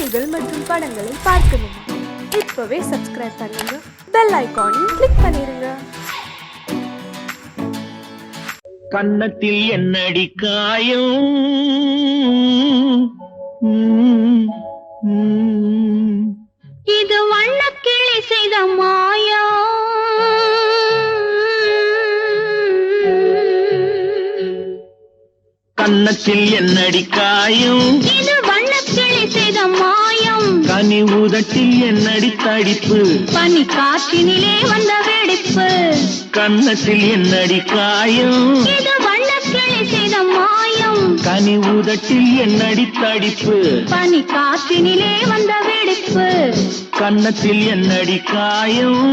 பாடல்கள் மற்றும் படங்களை பார்க்கணுமா? இப்பவே சப்ஸ்கிரைப் பண்ணுங்க, பெல் ஐகானையும் கிளிக் பண்ணிருங்க. கன்னத்தில் என்னடி காயம், இது வண்ணக்கிளி செய்த மாயம். கன்னத்தில் என்னடி காயம், இது வண்ணக்கிளி செய்த மாயம். கனி உதட்டில் என்னடி தடிப்பு, பனி காற்றினிலே வந்த வெடிப்பு. கன்னத்தில் என்னடி காயம், இது வண்ணக்கிளி செய்த மாயம். கனி உதட்டில் என்னடி தடிப்பு, பனி காற்றினிலே வந்த வெடிப்பு. கன்னத்தில் என்னடி காயம்.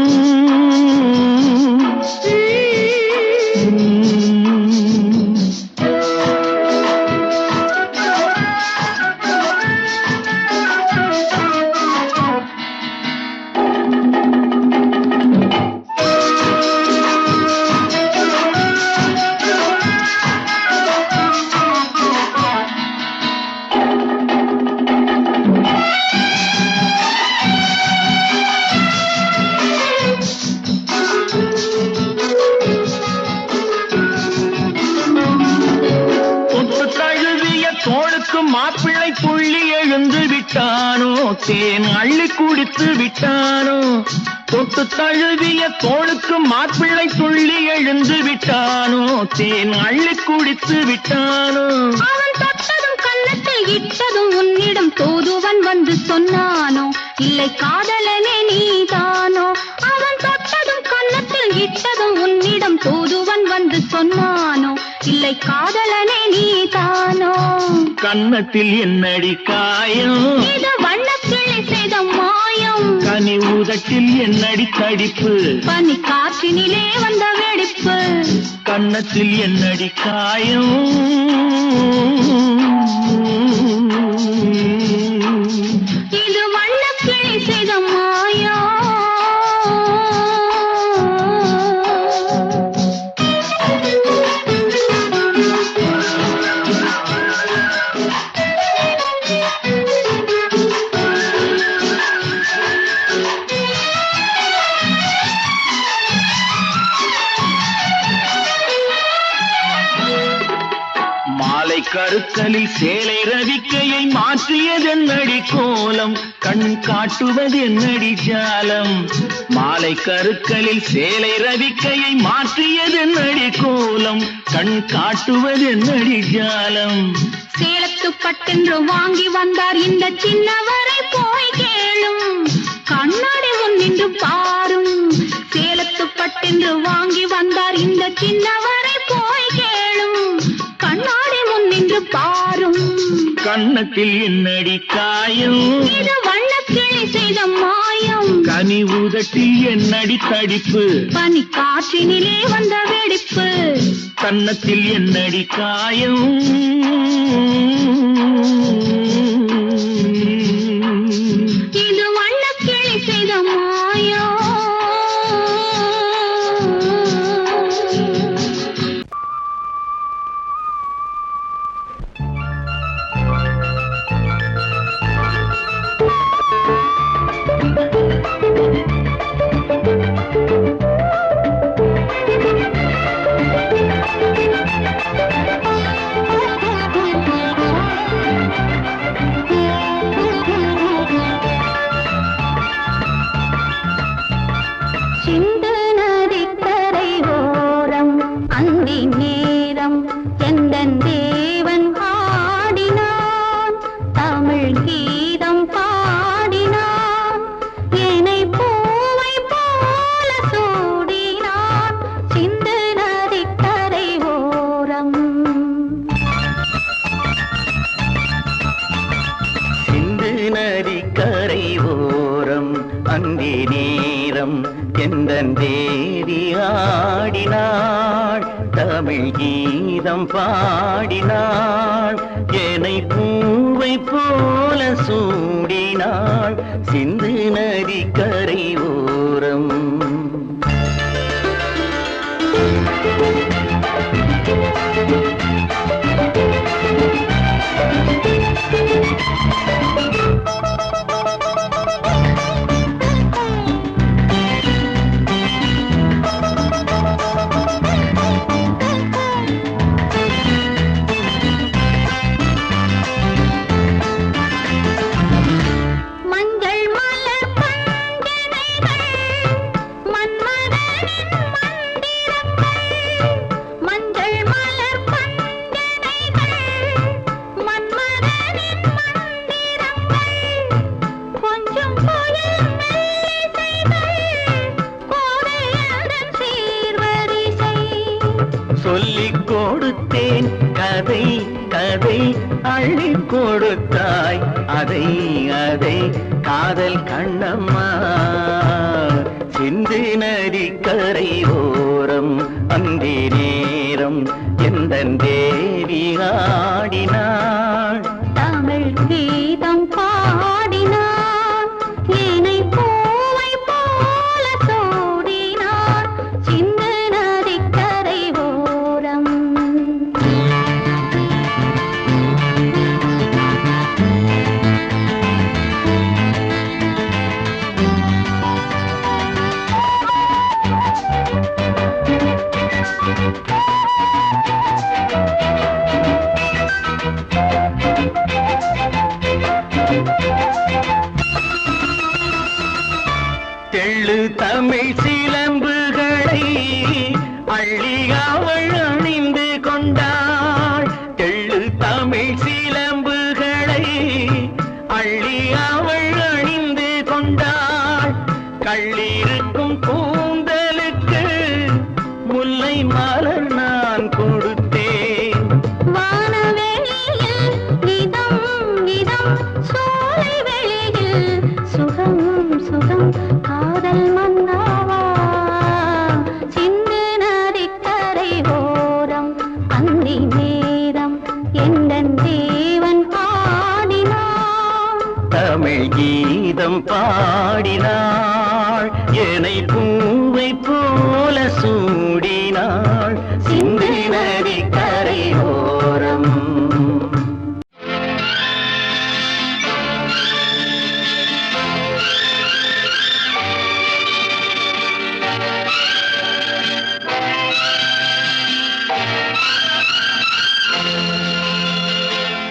தோளுக்கு மாப்பிள்ளை புள்ளி எழுந்து விட்டானோ, தேன் அள்ளி குடித்து விட்டானோ. தொட்டு தழுவிய தோளுக்கு மாப்பிள்ளை புள்ளி எழுந்து விட்டானோ, தேன் அள்ளி குடித்து விட்டானோ. அவன் தொட்டதும் கன்னத்தில் இட்டதும் உன்னிடம் தூதுவன் வந்து சொன்னானோ, இல்லை காதலனே நீதானோ. அவன் தொட்டதும் கன்னத்தில் இட்டதும் உன்னிடம் தூதுவன் வந்து சொன்னானோ, இல்லை காதலனே நீதானோ. கன்னத்தில் என்னடி காயம், இது வண்ணக்கிளி செய்த மாயம். கனி உதட்டில் என்னடி தடிப்பு, பனி காற்றினிலே வந்த வெடிப்பு. கன்னத்தில் என்னடி காயம். இது வண்ணக்கிளி செய்த மாயம். மாலை கருக்கலில் சேலை ரவிக்கையை மாற்றியதென்னடி கோலம், கண் காட்டுவதென்னடி ஜாலம். மாலை கருக்கலில் சேலை ரவிக்கையை மாற்றியதென்னடி கோலம், கண் காட்டுவதென்னடி ஜாலம். சேலத்து பட்டென்று வாங்கி வந்தார் இந்த சின்னவரை போய் கேளும், கண்ணாடி முன் நின்று பாரும். சேலத்து பட்டென்று வாங்கி வந்தார் இந்த சின்னவரை போய் கேளும், கண்ணாடி முன் நின்று பாரும். கன்னத்தில் என்னடி காயம், இது வண்ணக்கிளி செய்த மாயம். கனி உதட்டில் என்னடி தடிப்பு, பனி காற்றினிலே வந்த வெடிப்பு. கன்னத்தில் என்னடி காயம். இது வண்ணக்கிளி செய்த மாயம். சிந்து நதிக்கரை ஓரம் அந்தி நேரம் எந்தன் தேவன் ஆடினான், தமிழ் கீதம் பாடினான், என்னை பூவை போல சூடினான். சிந்து நதிக்கரை ஓரம். சிந்து நதிக்கரை ஓரம் அந்தி நேரம் எந்தன் தேவி ஆடினாள், தமிழ் கீதம் பாடினாள், என்னை பூவை போல சூடினாள். சிந்து நதிக்கரை ஓரம். எதை அள்ளி கொடுத்தாய் அதை அதை காதல் கண்ணம்மா சிந்து நதி கரை ஓரம் அந்தி நேரம் எந்தன் தேவி ஆடினாள் தமிழ் கீதம் பாடினான் ஏனை பூவை போல சூடினான் சிந்து நதிக்கரை ஓரம் தெள்ளு தமிழ் சிலம்புகளை அள்ளி அவள் அணிந்து கொண்டாள் தெள்ளு தமிழ் சிலம்புகளை அள்ளி அவள் அணிந்து கொண்டாள் கள்ளிருக்கும் கூந்தலுக்கு முல்லை மலர் நான் கொடுத்தேன் வானவெளியில் இதம் இதம் சோலை வெளியில் சுகம் சுகம் காதல் மன்னாவா சிந்து நதிக்கரை ஓரம் அந்தி நேரம் எந்தன் தேவன் பாடினான் தமிழ் கீதம் பாடினாள் என்னை பூவை போல சூடினாள் சிந்து நதி கரை ஓரம்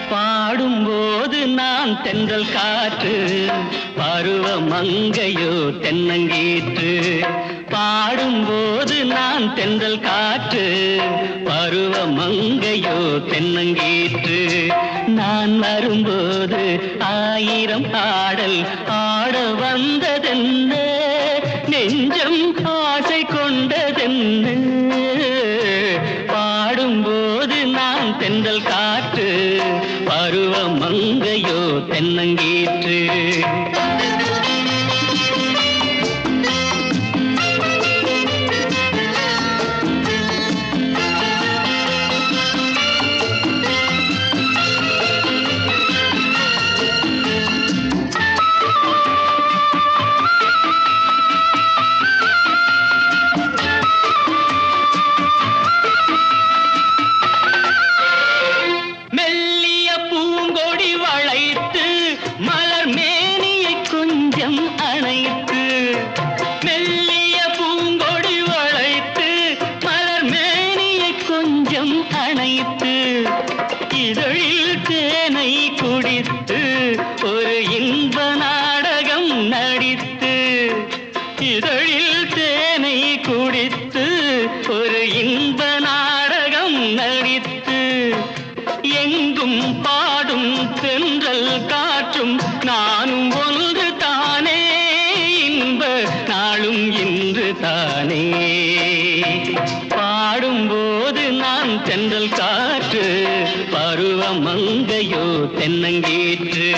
பாடும்போது நான் தென்றல் காற்று பருவ மங்கையோ தென்னங்கீற்று பாடும்போது நான் தென்றல் காற்று பருவ மங்கையோ தென்னங்கீற்று நான் வரும்போது ஆயிரம் ஆடல் ஆட வந்ததென்ன நெஞ்சம் ஆசை கொண்டதென்ன பாடும்போது நான் தென்றல் காற்று பருவ மங்கையோ தென்னங்கீற்று மெல்லிய பூங்கொடி வளைத்து மலர் மேனியை கொஞ்சம் அணைத்து மெல்லிய பூங்கொடி வளைத்து மலர் மேனியை கொஞ்சம் அணைத்து இதழில் தேனை குடித்து ஒரு இன்ப நாடகம் நடித்து இதழில் தேனை குடித்து ஒரு இன்ப நாடகம் நடித்து எங்கும் பாடும் தென்றல் காற்றும் நானும் ஒன்று தானே இன்ப நாளும் இன்று தானே பாடும்போது நான் தென்றல் காற்று பருவ மங்கையோ தென்னங்கீற்று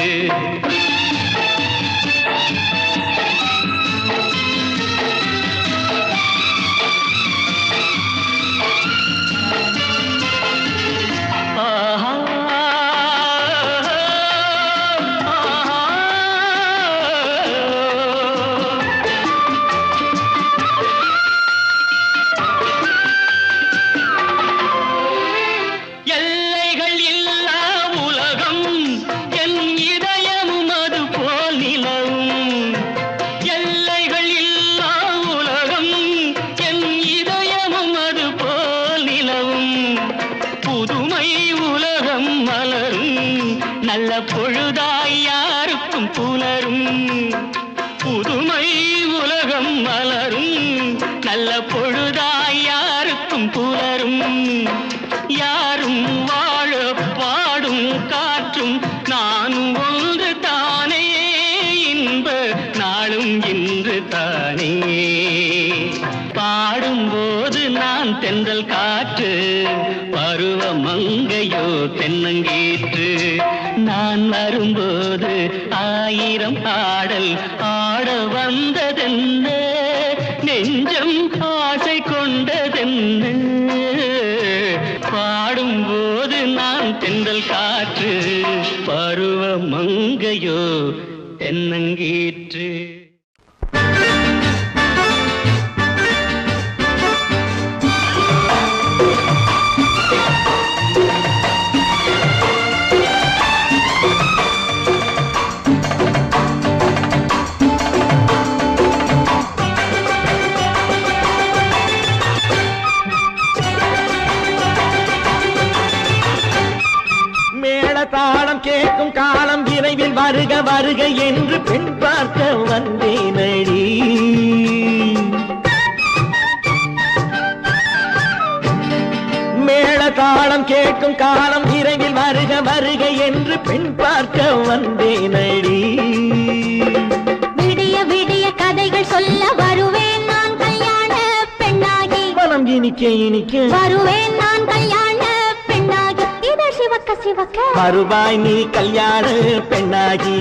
எல்லைகள் இல்லா உலகம் என் இதயமும் அது போல் நிலவும் எல்லைகள் இல்லா உலகம் என் இதயமும் அது போல் நிலவும் புதுமை உலகம் மலரும் நல்ல பொழுதாய் யாருக்கும் புலரும் புதுமை உலகம் மலரும் நல்ல பொழுதாய் யாருக்கும் புலரும் யாரும் வாழ பாடும் காற்றும் நானும் ஒன்று தானே இன்ப நாளும் இன்று தானே பாடும்போது நான் தென்றல் காற்று பருவ மங்கையோ தென்னங்கீற்று ஆயிரம் ஆடல் ஆட வந்ததென்ன, நெஞ்சம் ஆசை கொண்டதென்ன, பாடும்போது நான் தென்றல் காற்று, பருவ மங்கையோ தென்னங்கீற்று. தாளம் கேட்கும் காலம் விரைவில் வருக வருக என்று பெண் பார்க்க வந்தேனடி. மேள தாளம் கேட்கும் காலம் விரைவில் வருக வருக என்று பெண் பார்க்க வந்தேனடி. விடிய விடிய கதைகள் சொல்ல வருவேன் நான் கல்யாண பெண்ணாகி, மனம் இனிக்க இனிக்க வருவேன் நான் கல்யாண பெண்ணாகி, இதழ் சிவக்க சிவக்க வருவாய் நீ கல்யாண பெண்ணாகி.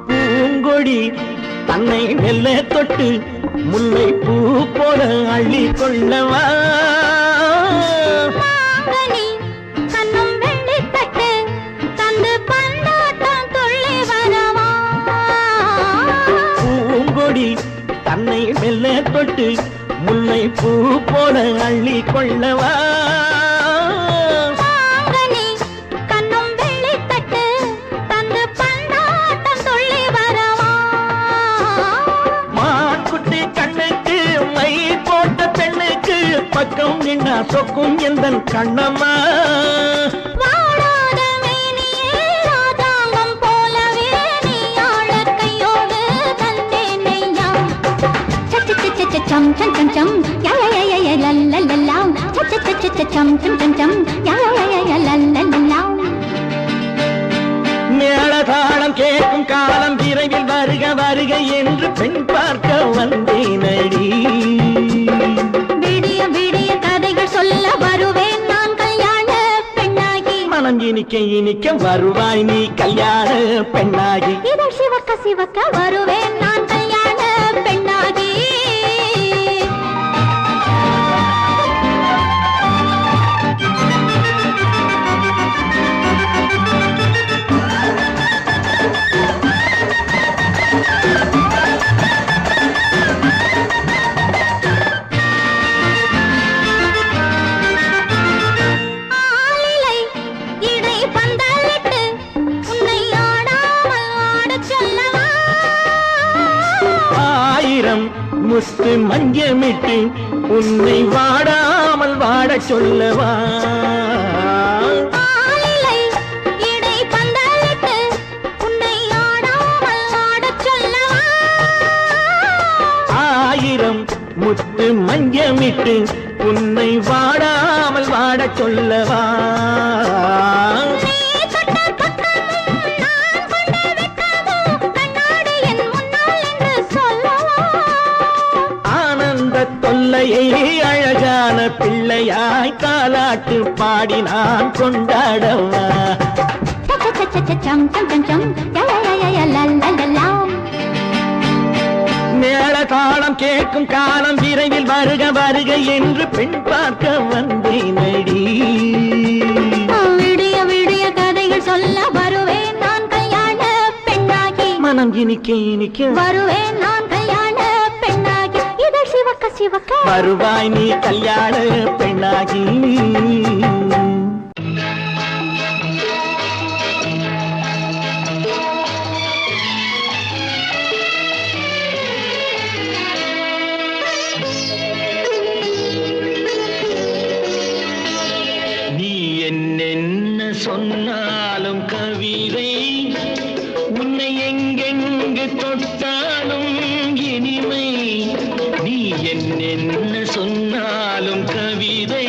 பூங்கொடி தன்னை மெல்ல தொட்டு முல்லை பூ போல அள்ளி கொள்ளவா, கண்ணும் வெள்ளி தட்டு தந்து பந்தாட்டம் துள்ளி வரவா. பூங்கொடி தன்னை மெல்ல தொட்டு முல்லை பூ போல அள்ளி கொள்ளவா, கண்ணும் வெள்ளி தட்டு தந்து பந்தாட்டம் துள்ளி வரவா. மான்குட்டி கண்ணுக்கு மை போட்ட பெண்ணுக்கு பக்கம் நின்னா சொக்கும் எந்தன் கண்ணம்மா. வாடாத மேனியே ராஜாங்கம் போலவே நீ ஆள கையோடு தந்தேன் நெய்யா. சம் சம் சம் சம் யா யா யா யா லல்லல்லா, சம் சம் சம் சம் யா யா யா லல்லல்லா. மேளதாளம் கேட்கும் காலம் விரைவில் வருக வருக என்று பெண் பார்க்க வந்தேனடி. விடிய விடிய கதைகள் சொல்ல வருவேன் நான் கல்யாண பெண்ணாகி, மனம் இனிக்க இனிக்க வருவாய் நீ கல்யாண பெண்ணாகி. இதழ் சிவக்க சிவக்க வருவேன் நான் கல்யாண பெண்ணாகி. ஆலிலை இடை பந்தலிட்டு உன்னை ஆடாமல் ஆடச் சொல்லவா. ஆயிரம் முத்து மஞ்சமிட்டு உன்னை வாடாமல் வாடச் சொல்லவா, ஆலிலை இடை பந்தலிட்டு உன்னை ஆடாமல் ஆடச் சொல்லவா. ஆயிரம் முத்து மஞ்சமிட்டு உன்னை வாடாமல் வாடச் சொல்லவா. நீ தொட்ட பக்கமும் நான் கொண்ட வெட்கமும் கண்ணாடி என் முன்னால் என்று சொல்லவா. ஆனந்த தொல்லையை அழகான பிள்ளையாய் காலாட்டு பாடி நான் கொண்டாடவா. சம் சம் சம் சம் யா யா யா லல்லல்லா. மேளதாளம் கேட்கும் காலம் விரைவில் வருக வருக என்று பெண் பார்க்க வந்தேனடி. விடிய விடிய கதைகள் சொல்ல வருவேன் நான் கல்யாண பெண்ணாகி, மனம் இனிக்க இனிக்க வருவேன் நான் கல்யாண பெண்ணாகி. இதழ் சிவக்க சிவக்க வருவாய் நீ கல்யாண பெண்ணாகி. நீ என்னென்ன சொன்னாலும் கவிதை, உன்னை எங்கெங்கு தொட்டாலும் இனிமை. நீ என்னென்ன சொன்னாலும் கவிதை,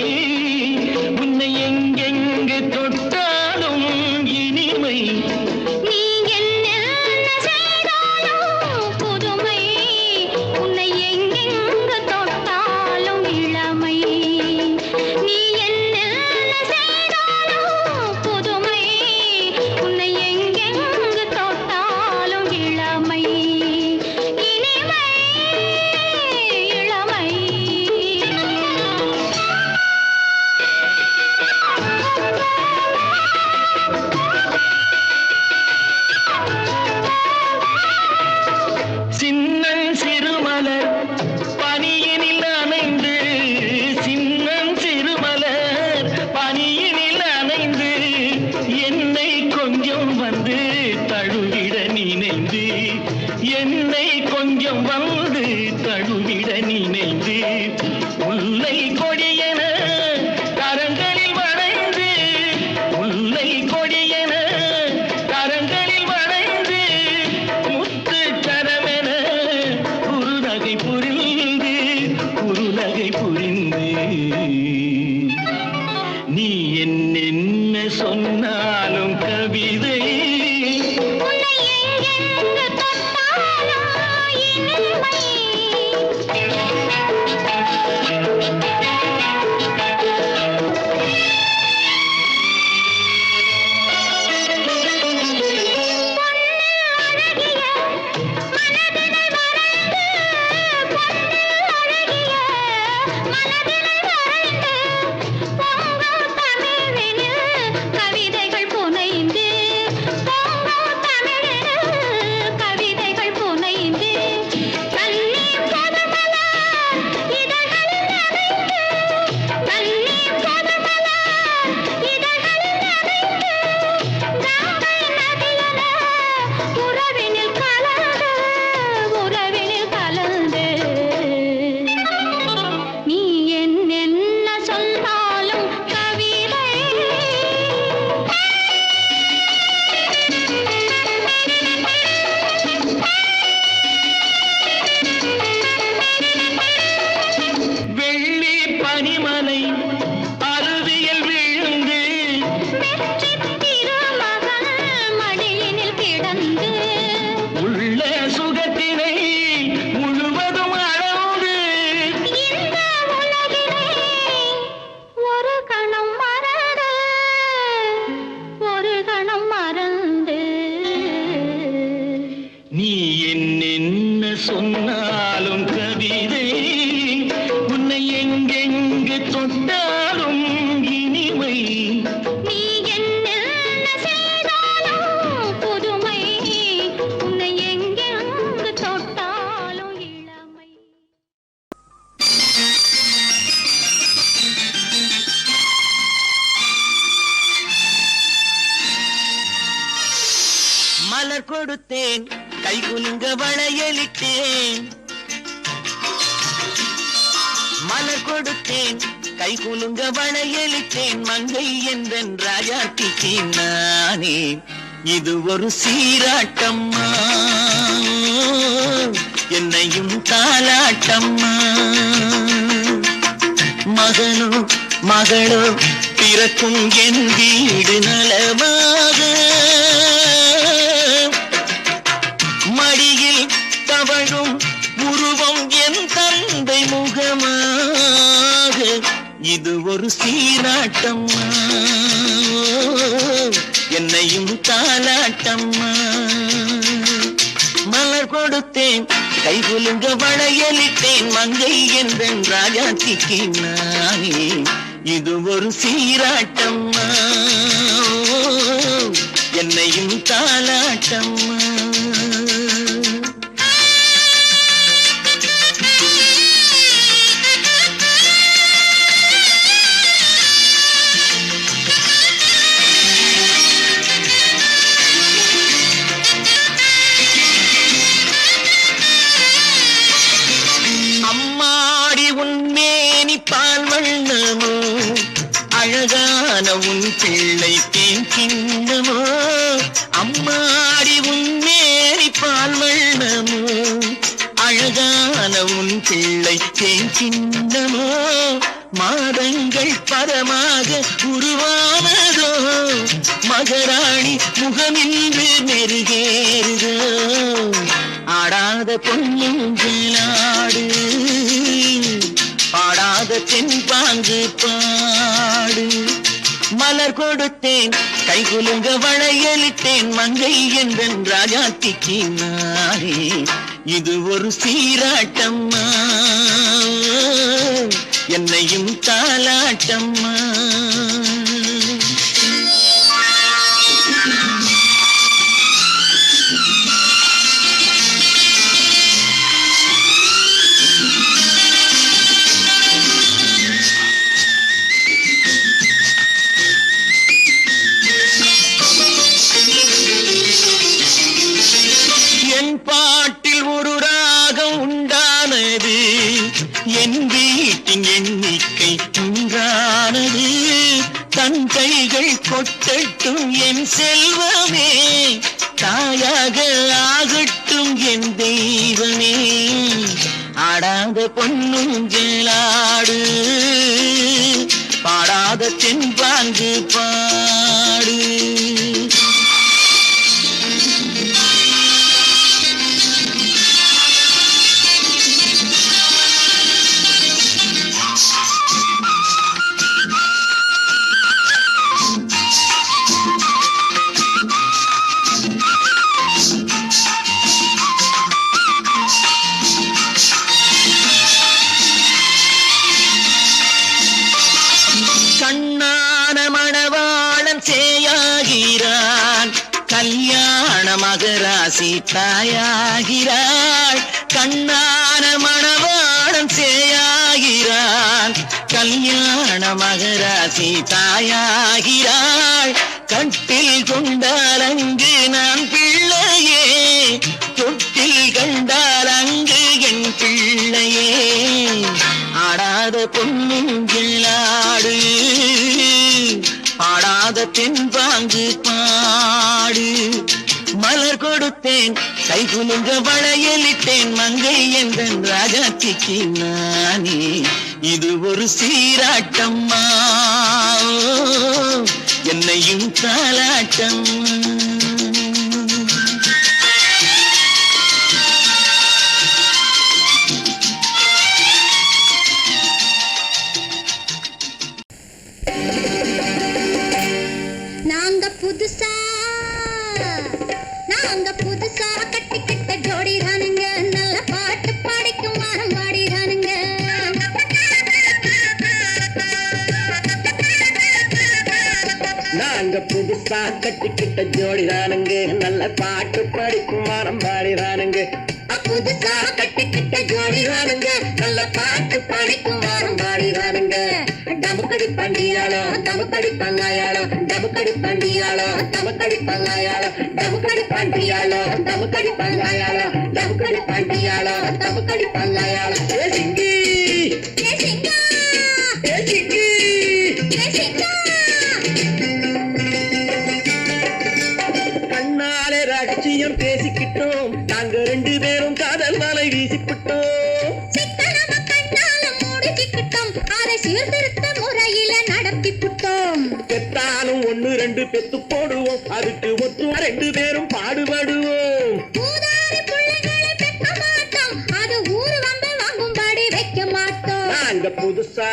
நீ என்ன சொன்னாலும் கவிதை உன்னை எங்கெங்கு தொட்டாலும் இனிமை. நீ என்ன சொன்னாலும் கவிதை உன்னை எங்கெங்கு தொட்டாலும் இனிமை. நீ என்ன செய்தாலும் புதுமை, உன்னை எங்கெங்கு தொட்டாலும் இளமை. மலர் கொடுத்தேன் கை குலுங்க வளையலிட்டேன். மலர் கொடுத்தேன் கை குலுங்க வளையலிட்டேன். மங்கை என்றன் ராஜாத்திக்கு நானே இது ஒரு சீராட்டம்மா, என்னையும் தாலாட்டம்மா. மகனோ மகளோ பிறக்கும் என் வீடு நலமாக, மடியில் தவழும் உருவம் என் தந்தை முகமாக. இது ஒரு சீராட்டம்மா, என்னையும் தாலாட்டம்மா. மலர் கொடுத்தேன் கை குலுங்க வளையலிட்டேன். மங்கை என்றன் ராஜாத்திக்கு நானே இது ஒரு சீராட்டம்மா, என்னையும் தாலாட்டம்மா. அம்மாடி உன்மேனி பால் வண்ணமோ, அழகான உன் பிள்ளை தேன் கிண்ணமோ. அம்மாடி உன்மேனி பால் வண்ணமோ, அழகான உன் பிள்ளை தேன் கிண்ணமோ. மாதங்கள் பரமாக உருவானதோ, மகராணி முகமின்று மெருகேறுதோ. ஆடாத பொன்னுங்களாடு, பாடாத தென்பாங்கு பாடு. மலர் கொடுத்தேன் கை குலுங்க வளையலிட்டேன். மங்கை என்றன் ராஜாத்திக்கு நானே இது ஒரு சீராட்டம்மா, என்னையும் தாலாட்டம்மா. என் பாட்டில் ஒரு ராகம் உண்டானது, என் வீட்டின் எண்ணிக்கை உண்டானது. தன் கைகள் கொட்டட்டும் என் செல்வமே, தாயாக ஆகட்டும் என் தெய்வமே. ஆடாத பொன்னுங்களாடு, பாடாத ஆடாத தென்பாங்கு பாடு. கண்ணான மணவாளன் சேயாகிறான், கல்யாண மகராசி தாயாகிறாள். கண்ணான மணவாளன் சேயாகிறான், கல்யாண மகராசி தாயாகிறாள். கட்டில் கொண்டால் அங்கு நான் பிள்ளையே, தொட்டில் கண்டால் அங்கு என் பிள்ளையே. ஆடாத பொன்னுங்களாடு, ஆடாத தென்பாங்கு பாடு. மலர் கொடுத்தேன் கை குலுங்க வளையலிட்டேன், மங்கை எந்தன் ராஜாத்திக்கு நானே. இது ஒரு சீராட்டம்மா, என்னையும் தாலாட்டம். நாங்க புதுசா கட்டிக்கிட்ட ஜோடி தானுங்க, நல்ல பாட்டு பாடிக்கும் வாரம் பாடிதானுங்க. நாங்க புதுசா கட்டிக்கிட்ட ஜோடி தானுங்க, நல்ல பாட்டு படிக்கும் வாரம் பாடிதானுங்க. புதுசா கட்டிக்கிட்ட ஜோடி தானுங்க, நல்ல பாட்டு பாடிக்கும் வாரம் பாடிதானுங்க. டமுக்கடி பண்டியாளோ டமுக்கடி பங்காயாளோ, டமுக்கடி பண்டியாளோ டமுக்கடி பங்காயாளோ, டமுக்கடி பண்டியாளோ டமுக்கடி பங்காயாளோ, டமுக்கடி பண்டியாளோ டமுக்கடி பங்காயாளோ. ஏ சிங்கி ஏ சிங்கா, ஏ சிங்கி ஏ சிங்கா. கண்ணாலே ரகசியம் பேசிக்கிட்டோம், நாங்க ரெண்டு பேரும் காதல் வலை வீசிக்கிட்டோம். சிக்கனம கண்ணால மூடிக்கிட்டோம், அதை சீர்திருத்த முறையில நடத்தி புட்டோம். பெத்தாலும் ஒண்ணு ரெண்டு பெத்து போடுவோம், அதுக்கு ஒத்துவா ரெண்டு பேரும் பாடுபடுவோம். ஊதாரி பிள்ளைகளை பெக்க மாட்டோம், அது ஊரு வந்து வாங்கும்படி வைக்க மாட்டோம். நாங்க புதுசா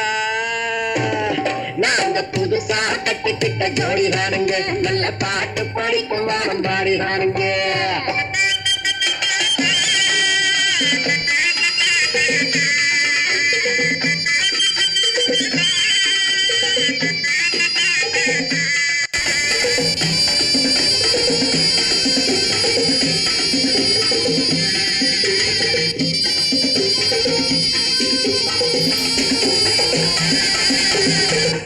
கட்டிக்கிட்ட ஜோடி தானுங்க, நல்ல பாட்டு படிக்கும் வாரம் பாடிதானுங்க.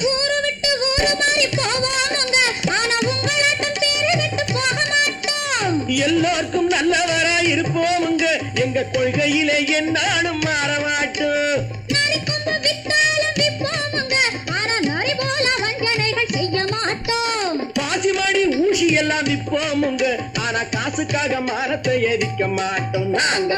ஊரு விட்டு ஊரு மாறி போவோமுங்க, ஆனா உங்களாட்டம் பேரு விட்டு போக மாட்டோம். எல்லாருக்கும் நல்லவரா இருப்போமுங்க, எங்க கொள்கையிலே என்னாலும் மாற மாட்டோம். நரி கொம்பு வித்தாலும் விப்போமுங்க, ஆனா நரி போல வஞ்சனைகள் செய்ய மாட்டோம். பாசிமாடி ஊசி எல்லாம் விற்போமுங்க, ஆனா காசுக்காக மரத்தை எரிக்க மாட்டோம். நாங்க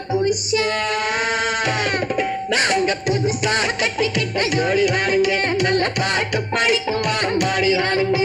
புதுசா கட்டிக்கிட்ட ஜோடி தானுங்க, நல்ல பாட்டு படிக்கும் வாரம் பாடிதானுங்க.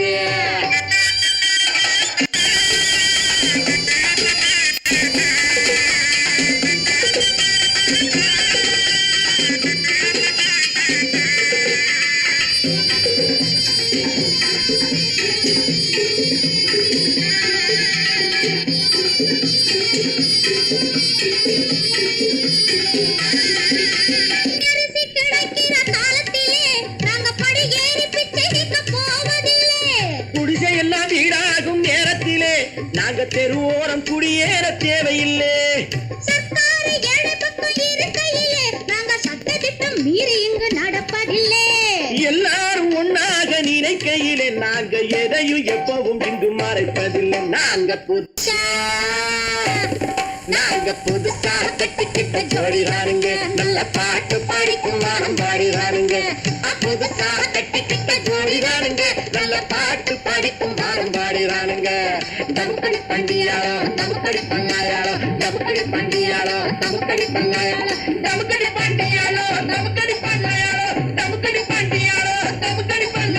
அரிசி கிடைக்கிற காலத்திலே நாங்க படி ஏறி பிச்சை கேட்க போவதில்லை. குடிசை எல்லாம் வீடாகும் நேரத்திலே நாங்க தெருவோரம் குடியேற தேவையில்லை. சர்க்காரு ஏழை பக்கம் இருக்கையிலே நாங்க சட்டத்திட்டம் மீறி இங்கு நடப்பதில்லை. எல்லாரும் ஒன்னாக நினைக்கையிலே நாங்க எதையும் எப்பவும் இங்கு மறைப்பதில்லை. நாங்க புதுசா கட்டிக்கிட்ட ஜோடி தானுங்க, நல்ல பாட்டு படிக்கும் வாரம் பாடிதானுங்க. புதுசா கட்டிக்கிட்ட ஜோடி தானுங்க, நல்ல பாட்டு படிக்கும் வாரம் பாடிதானுங்க. டமுக்கடி பண்டியாளோ டமுக்கடி பங்காயாளோ, டமுக்கடி பண்டியாளோ டமுக்கடி பங்காயாளோ, டமுக்கடி பண்டியாளோ டமுக்கடி பங்காயாளோ, டமுக்கடி பண்டியாளோ டமுக்கடி பங்காயாளோ.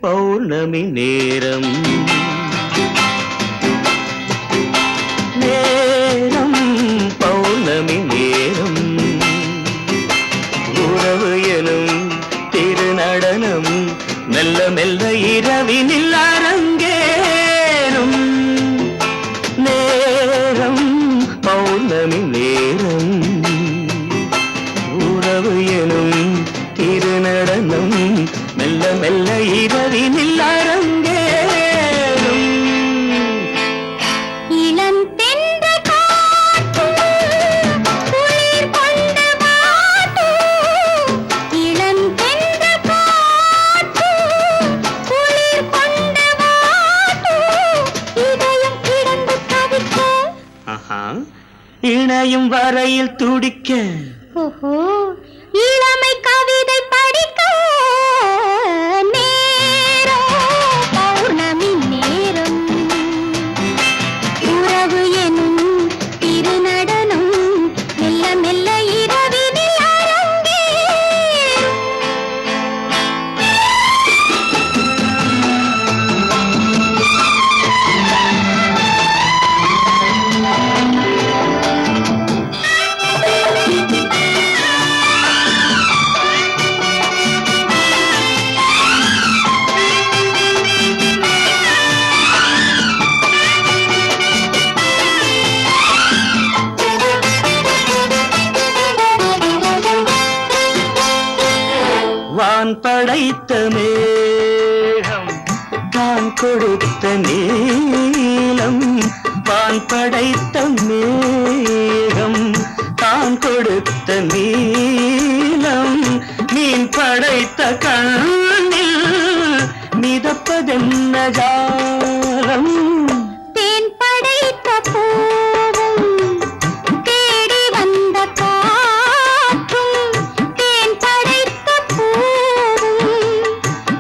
பௌர்ணமி நேரம் நேரம் பௌர்ணமி நேரம் மெல்ல மெல்ல இரவினில் அரங்கேறும் நேரம் பௌர்ணமி நேரம் உறவு எனும் திருநடனம் மெல்ல மெல்ல இரவினில் அரங்கேறும் இணையும் வரையில் துடிக்க இளமை கவிதை படிக்க நேரம் பௌர்ணமி நேரம் உறவு எனும் திருநடனம் மெல்ல மெல்ல இரவினில் வான் படைத்த மேகம் தான் கொடுத்த நீலம் வான் படைத்த மேகம் தான் கொடுத்த நீலம் மீன் படைத்த கண்ணில் மிதப்பதென்ன ஜாலம் தேன் படைத்த பூவும் தேடி வந்த காற்றும் தேன் படைத்த பூவும்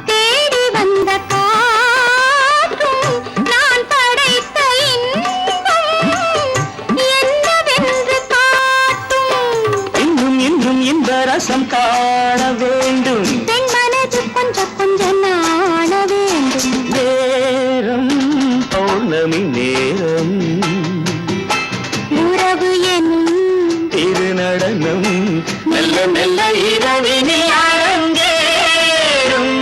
தேடி வந்த காற்றும் நான் படைத்த இன்பம் என்னவென்று காட்டும் இன்னும் இன்னும் இந்த ரசம் காண வேண்டும் பெண் மனது கொஞ்சம் கொஞ்சம் நாண வேண்டும் நேரம் பௌர்ணமி நேரம் உறவு எனும் திருநடனம் மெல்ல மெல்ல இரவினில் அரங்கேறும்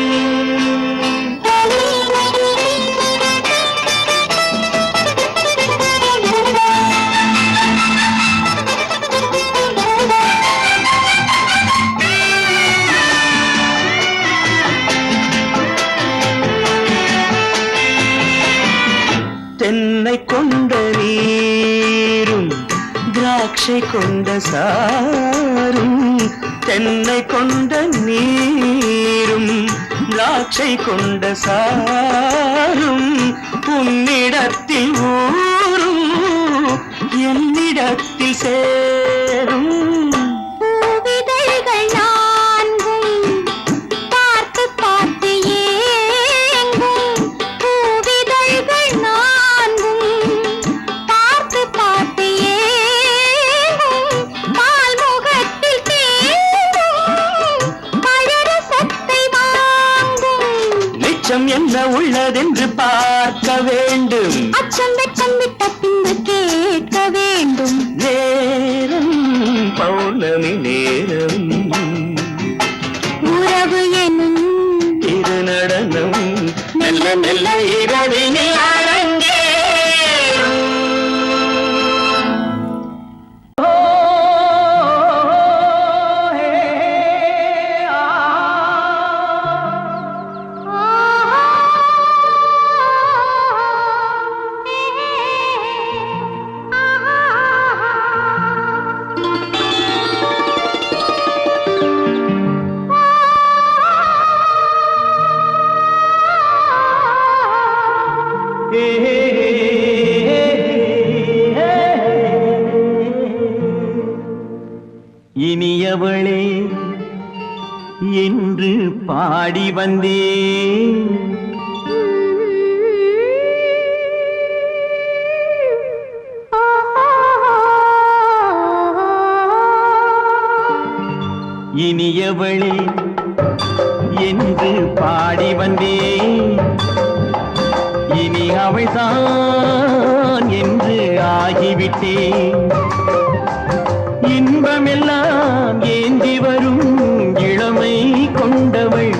தென்னை கொண்ட நீரும் திராட்சை கொண்ட சாரும் தென்னை கொண்ட நீரும் திராட்சை கொண்ட சாரும் உன்னிடத்தில் ஊரும் என்னிடத்தில் சேரும் பூவிதழ்கள் நான்கும் பார்த்து பார்த்து ஏங்கும் பூவிதழ்கள் நான்கும் பார்த்து பார்த்து ஏங்கும் பால்முகத்தில் தேங்கும் பழரசத்தை வாங்கும் மிச்சம் என்ன உள்ளதென்று பார்க்க வேண்டும் அச்சம் வெச்சம் விட்ட பின்பு கேட்க வேண்டும் நேரம் பௌர்ணமி நேரம் உறவு எனும் திருநடனம் மெல்ல மெல்ல இரவினில் அரங்கேறும் இனியவளே என்று பாடி வந்தேன் இனியவளே என்று பாடி வந்தேன் இனி அவள்தான் என்று ஆகிவிட்டேன் இன்பமெல்லாம் ஏந்தி வரும் இளமை கொண்டவள்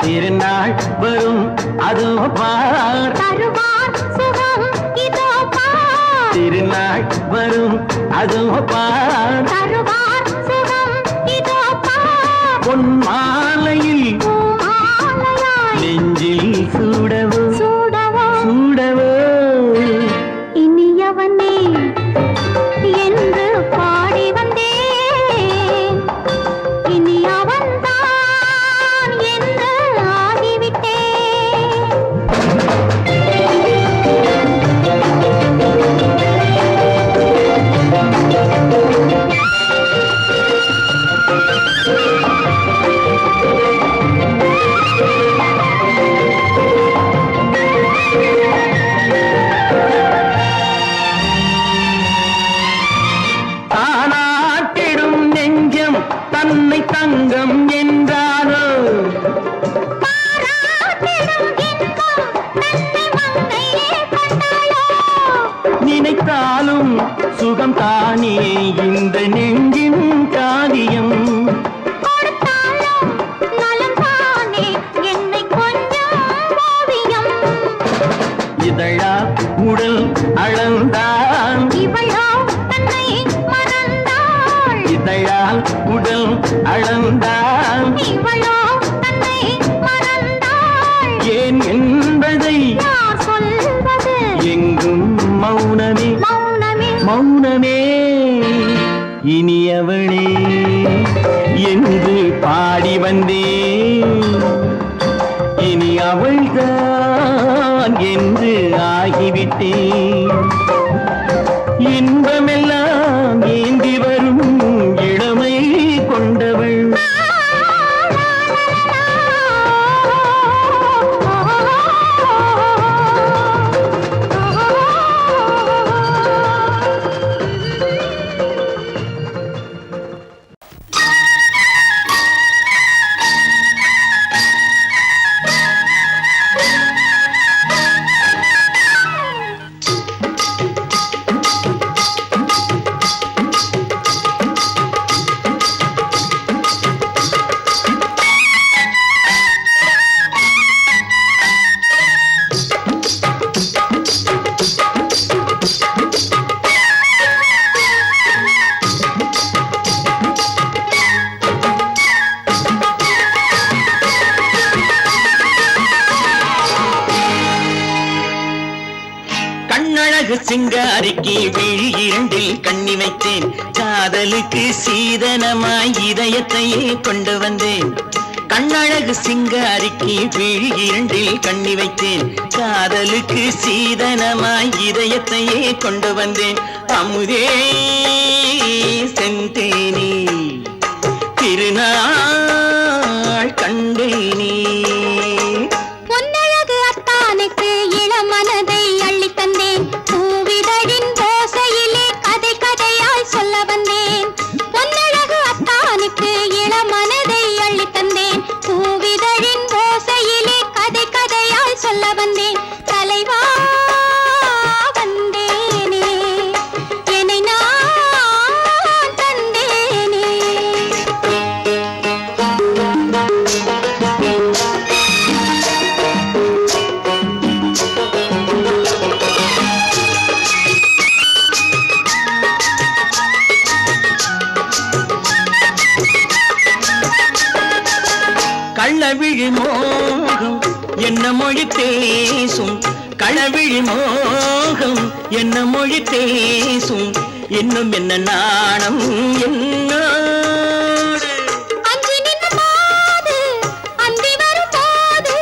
திருநாள் வரும் அதோ பார் தருவார் சுகம் இதோ பார் திருநாள் வரும் அதோ பார் தருவார் சுகம் இதோ பார் பொன் மாலையில் பூமாலையாய் நெஞ்சில் சூடவோ சூடவோ சூடவோ இனியவனே என்று பாடி வந்தேன் இனி அவன்தான் என்று ஆகிவிட்டேன் தானாட்டிடும் நெஞ்சம் தன்னை தங்கம் என்றாரோ பாராட்டிடும் இன்பம் தன்னை மங்கையே கண்டாளோ நினைத்தாலும் சுகம் தானே இந்த நெஞ்சின் காரியம் கொடுத்தாலும் நலம் தானே என்னை கொஞ்சம் ஓவியம் இதழா உடல் அளந்தான் இவளோ தன்னை மறந்தாள் இதழால் உடல் அளந்தான் இவளோ தன்னை மறந்தாள் ஏன் என்பதை யார் சொல்வது எங்கும் மௌனமே மௌனமே மௌனமே இனியவளே என்று பாடி வந்தேன் இனி அவள்தான் என்று ஆகிவிட்டேன் இன்பமெல்லாம் ஏந்தி வரும் இளமை கொண்டவள் கண்ணழகு சிங்காரிக்கு விழி இரண்டில் கண்ணி வைத்தேன் காதலுக்கு சீதனமாய் இதயத்தையே கொண்டு வந்தேன் கண்ணழகு சிங்காரிக்கு விழி இரண்டில் கண்ணி வைத்தேன் காதலுக்கு சீதனமாய் இதயத்தையே கொண்டு வந்தேன் அமுதே செந்தேனே திருநாள் கண்டேனே பொன்னழகு அத்தானுக்கு இளமனதை அள்ளி தந்தேன் பூவிதழின் ஓசையிலே கதை கதையாய் சொல்ல வந்தேன் பொன்னழகு அத்தானுக்கு இளமனதை அள்ளி தந்தேன் பூவிதழின் ஓசையிலே கதை கதையாய் சொல்ல வந்தேன் தலைவா வந்தேனே என்னை நான் தந்தேனே கள்ளவிழி மோகம் என்ன மொழி பேசும் களவிழி மோகம் என்ன மொழி பேசும் இன்னும் என்ன நாணம் என்னோடு அஞ்சி நின்ற மாது அந்தி வரும் போது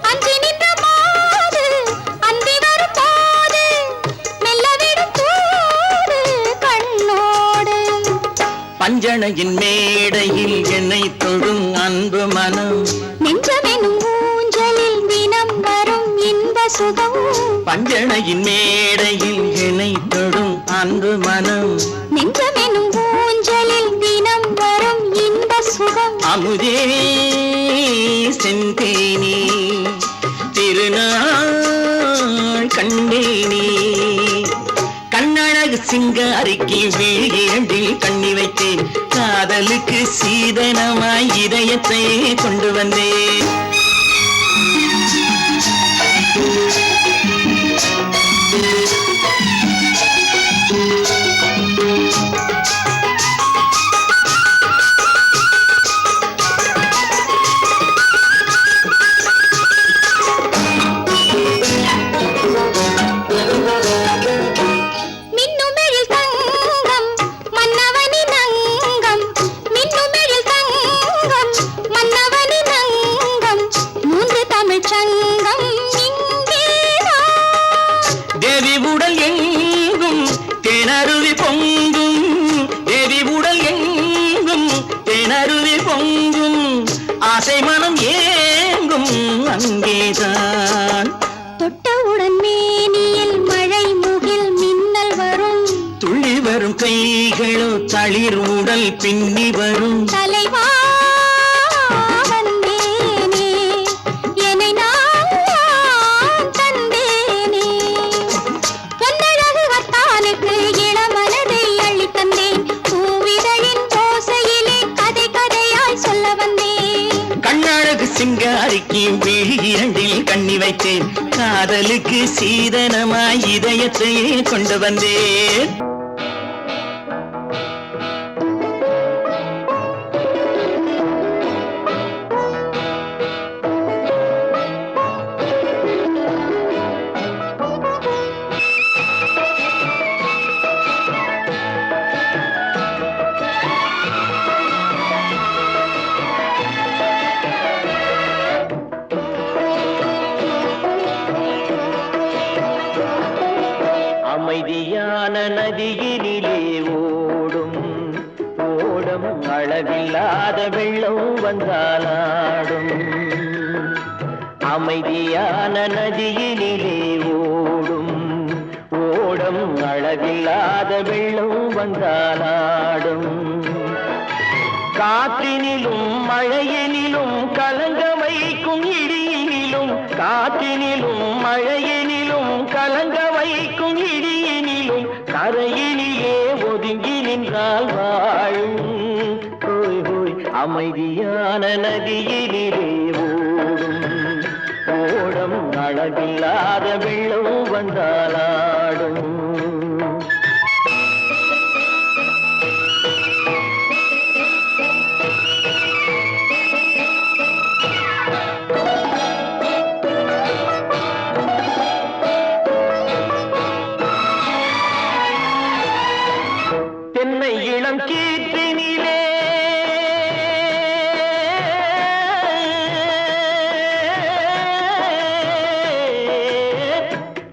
அஞ்சி நின்ற மாது அந்தி வரும் போது மெல்ல விடும் தூது கண்ணோடு பஞ்சணையின் மேடையில் என்னை தொழும் அன்பு மனம் நெஞ்சமெனும் ஊஞ்சலில் தினம் வரும் இன்ப சுகம் பஞ்சணையின் மேடையில் என்னை தொழும் அன்பு மனம் நெஞ்சமெனும் ஊஞ்சலில் தினம் வரும் இன்ப சுகம் அமுதே செந்தேனே திருநாள் கண்டேனே கண்ணழகு சிங்காரிக்கு விழி இரண்டில் கண்ணி வைத்தேன் காதலுக்கு சீதனமாய் இதயத்தை கொண்டு வந்தேன் ஆசை மனம் ஏங்கும் அங்கேதான். தொட்டவுடன் மேனியில் மழை முகில் மின்னல் வரும், துள்ளி வரும் கைகளோ தளிர் உடல் பின்னி வரும். தலைவா வந்தேனே, என்னை நான் தந்தேனே. பொன்னழகு அத்தானுக்கு இளமனதை அள்ளித் தந்தேன், பூவிதழின் ஓசையிலே கதை கதையாய் சொல்ல வந்தேன். கண்ணழகு சிங்காரிக்கு விழி இரண்டில் கண்ணி வைத்தேன், காதலுக்கு சீதனமாய் இதயத்தையே கொண்டு வந்தேன். அமைதியான நதியினிலே ஓடும் ஓடம், அளவில்லாத வெள்ளம் வந்தாலாடும். அமைதியான நதியினிலே ஓடும் ஓடம், அளவில்லாத வெள்ளம் வந்தாலாடும். காற்றினிலும் மழையினிலும் கலங்க வைக்கும் இடியினிலும், காற்றினிலும் மழையினிலும் கலங்க வைக்கும் இடியினிலும், கரையினிலே ஒதுங்கி நின்றால் வாழும். ஹோய் ஹோய் அமைதியான நதியினிலே ஓடும் ஓடம், அளவில்லாத வெள்ளம் வந்தாலாடும். தென்னை இளம் கீற்றினிலே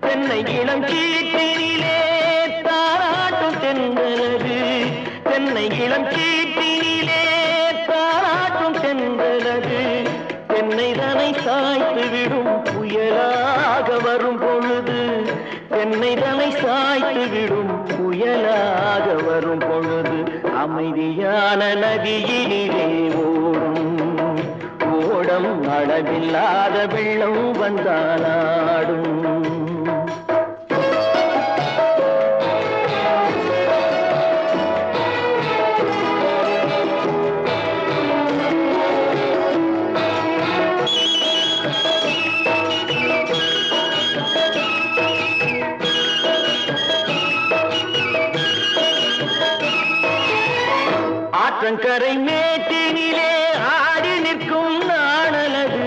தென்னை இளம் கீற்றினிலே தாராட்டும் தென்றலது, தென்னை இளம் கீற்றினிலே தாராட்டும் தென்றலது. தென்னைதனை சாய்த்து விடும் புயலாக வரும் பொழுது, தென்னைதனை சாய்த்து விடும் புயலாக வரும் பொழுது, அமைதியான நதியினிலே ஓடும் ஓடம், அளவில்லாத வெள்ளம் வந்தாலாடும். ஆற்றங்கரை மேட்டினிலே ஆடி நிற்கும் நாணலது,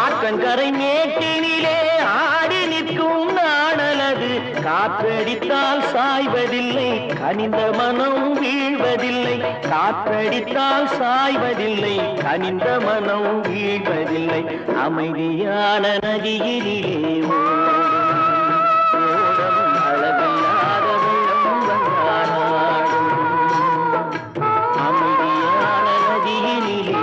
ஆற்றங்கரை மேட்டினிலே ஆடி நிற்கும் நாணலது. காற்றடித்தால் சாய்வதில்லை, கனிந்த மனம் வீழ்வதில்லை. காற்றடித்தால் சாய்வதில்லை, கனிந்த மனம் வீழ்வதில்லை. அமைதியான நதியினிலே ஓடும் அளவில்லாத வெள்ளம் வந்தாலாடும். அமைதியான நதியினிலே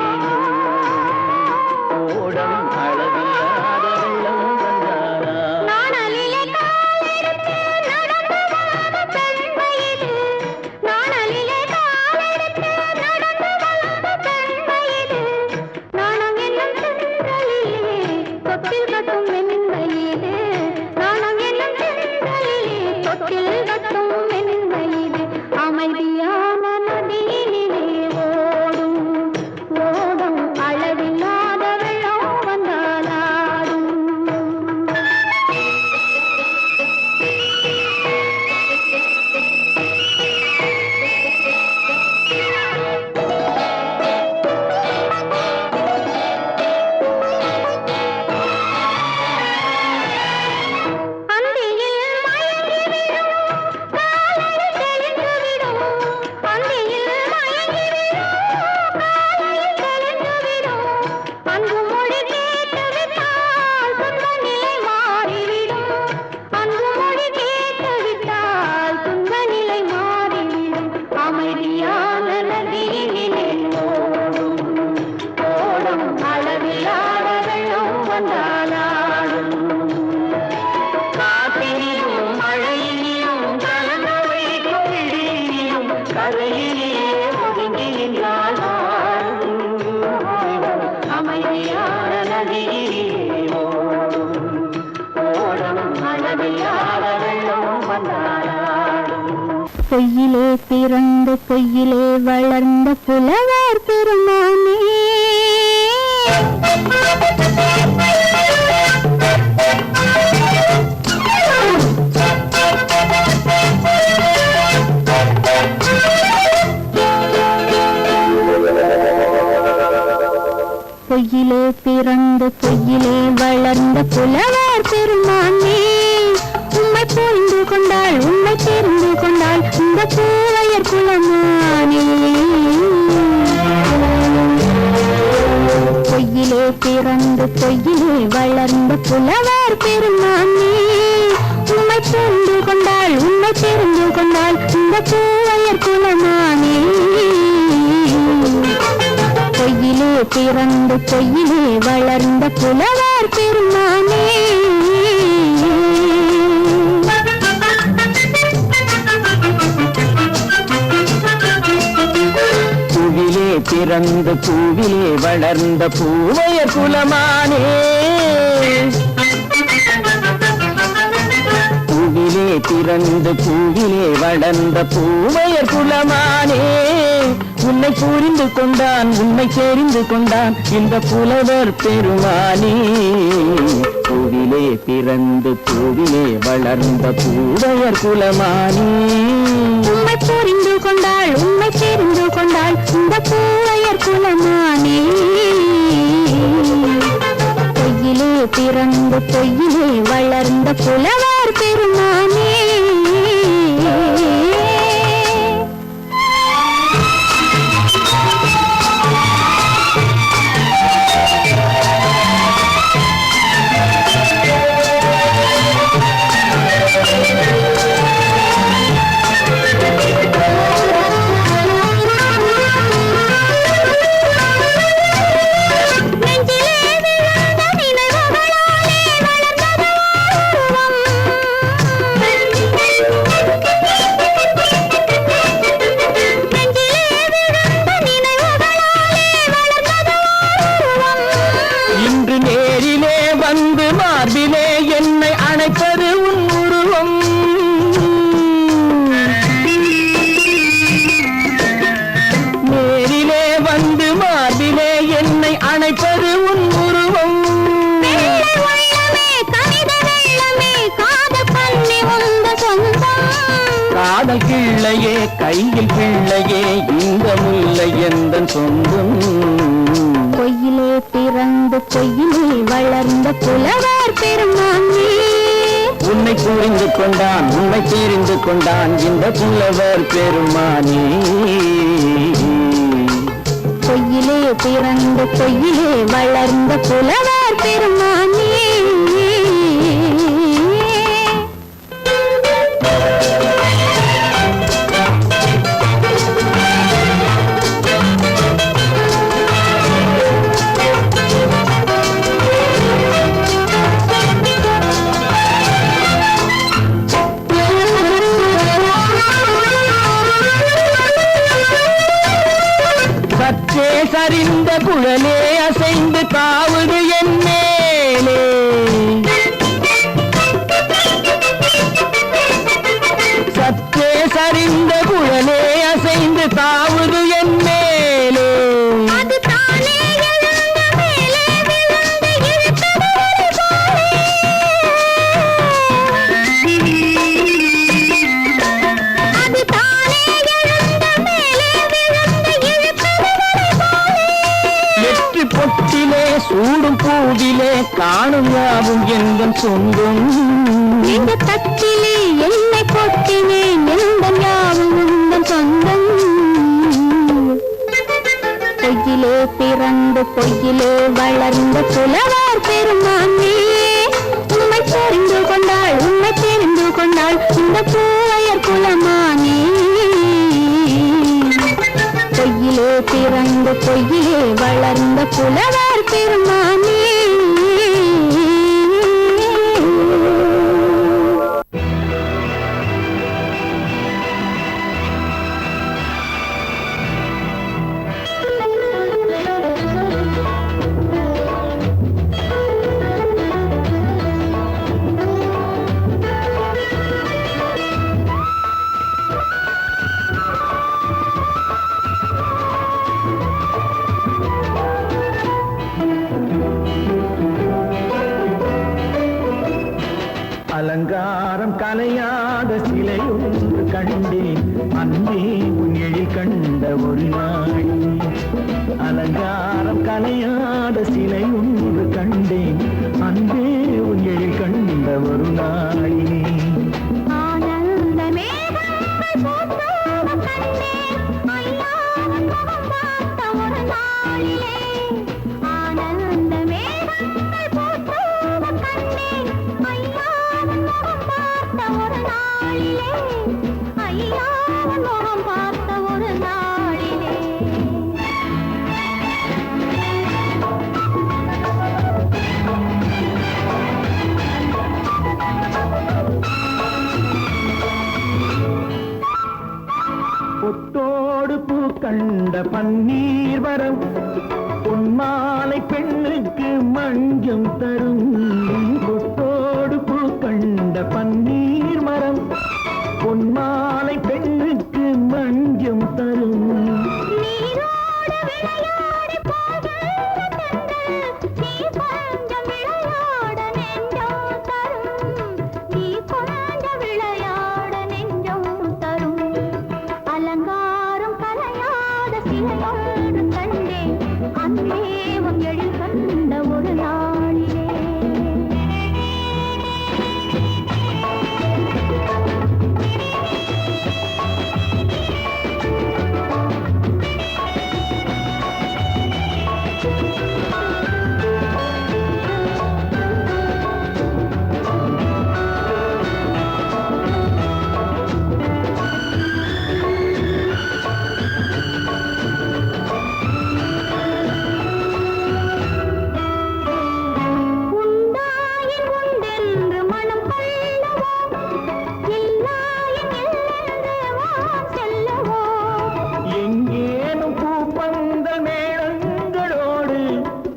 ஓடம், அளவில்லாத வெள்ளம் வந்தாலாடும். நாணலிலே காலெடுத்து நடந்து வளர்ந்த பெண்மையிது, நாணலிலே காலெடுத்து நடந்து வளர்ந்த பெண்மையிது. நாணம் என்னும் சென்றலிலே தொட்டில் கட்டும் மென்மையிது, நாணம் என்னும் சென்றலிலே தொட்டில் கட்டும் மென்மையிது. அமைதியான நதியினிலே ஓடும் ஓடும், அளவில்லாத வெள்ளம் வந்தாலாடும். அந்தியில் மயங்கிவிடும் காலையில் தெளிந்துவிடும், அந்தியில் மயங்கிவிடும் காலையில் தெளிந்துவிடும். அன்பு மொழி கேட்டுவிட்டால் துன்ப நிலை மாறிவிடும், அன்பு மொழி கேட்டுவிட்டால் துன்ப நிலை மாறிவிடும். அமைதியான நதியினிலே ஓடும் ஓடும், கரையிலே ஒதுங்கி நின்றாள் அமைதியான நதியிலே ஓடும் அளவில்லாத வெள்ளம் வந்தாடும். பொய்யிலே பிறந்து பொய்யிலே வளர்ந்த புலவர் பெருமானே பொய்யிலே பிறந்து பொய்யிலே வளர்ந்த புலவர் பெருமானே உம்மை புரிந்து கொண்டாள் உம்மை தெரிந்து கொண்டாள் இந்த பூவையர் குலமானே. பொய்யிலே பிறந்து பொய்யிலே வளர்ந்த புலவர் பெருமானே உம்மை புரிந்து கொண்டாள் உம்மை தெரிந்து கொண்டாள் இந்த பூவையர் குலமானே. பொய்யிலே பிறந்து பொய்யிலே வளர்ந்த புலவர் பெருமானே. பூவிலே பிறந்து பூவிலே வளர்ந்த பூவையர் குலமானே. பூவிலே பிறந்து பூவிலே வளர்ந்த பூவையர் குலமானே உன்னை புரிந்து கொண்டான் உன்னை தெரிந்து கொண்டான் இந்த புலவர் பெருமானே. பூவிலே பிறந்து பூவிலே வளர்ந்த பூவையர் குலமானே உம்மை புரிந்து கொண்டாள் உம்மை தெரிந்து கொண்டாள் இந்த பூவையர் குலமானே. பொய்யிலே பிறந்து பொய்யிலே வளர்ந்த புலவர் பெருமானே. காதல் கிள்ளையே கையில் பிள்ளையே இந்த முல்லை எந்தன் சொந்தம். பொய்யிலே பிறந்து பொய்யிலே வளர்ந்த புலவர் பெருமானே உன்னை புரிந்து கொண்டான் உன்னை தெரிந்து கொண்டான் இந்த புலவர் பெருமானே. பொய்யிலே பிறந்து பொய்யிலே வளர்ந்த புலவர் பெருமானே. சற்றே சரிந்த குழலே அசைந்து காவுது என் மேலே. சற்றே சரிந்த குழலே அசைந்து காவுது என் மேலே. பொட்டிலே சூடும் பூவிலே காணும் யாவும் எங்கள் சொந்தம். இந்த தட்டிலே என்னை கொட்டினேன் எங்கள் யாவும் உங்கள் சொந்தம். பொய்யிலே பிறந்து பொய்யிலே வளர்ந்த புலவர் பெருமானே உண்மை தெரிந்து கொண்டாள் உண்மை தெரிந்து கொண்டாள் இந்த பூவையர் குலமானே. பொய்யிலே பிறந்து பொய்யிலே வளர்ந்த புலவர் பெருமானே. ஒரு நாளிலே அலங்காரம் கலையாத சிலை ஒன்று கண்டேன் அன்பே உன் எழில் கண்ட ஒரு நாளிலே ஆனந்த மேகங்கள் பூத்தோட கண்டேன் ஐயா உன் முகம் பார்த்த ஒரு நாளிலே ஆனந்த மேகங்கள் பூத்தோட கண்டேன் ஐயா உன் முகம் பார்த்த ஒரு நாளிலே ஐயா உன் முகம் பார்த்த ஒரு நாளிலே பொட்டோடு பூ கண்ட பன்னீர் வரம் பொன்மாலை பெண்ணுக்கு மஞ்சம் தரும் பொட்டோடு பூ கண்ட பன்னீர் மரம் பொன்மாலை பெண்ணுக்கு மஞ்சம் தரும் நீரோடு விளையாடி போகின்ற தென்றல் நீ கொஞ்சம் விளையாட நெஞ்சம் தரும் நீ கொஞ்சம் விளையாட நெஞ்சம் தரும் அலங்காரம் கலையாத சிலையொன்று கண்டேன் அன்பே உன் எழில் கண்ட ஒரு நாளிலே உண்டாயின் உண்டென்று மனம் கொள்ளவோ இல்லாயின் இல்லென்று வான் செல்லவோ எங்கேனும் பூப்பந்தல் மேளங்களோடு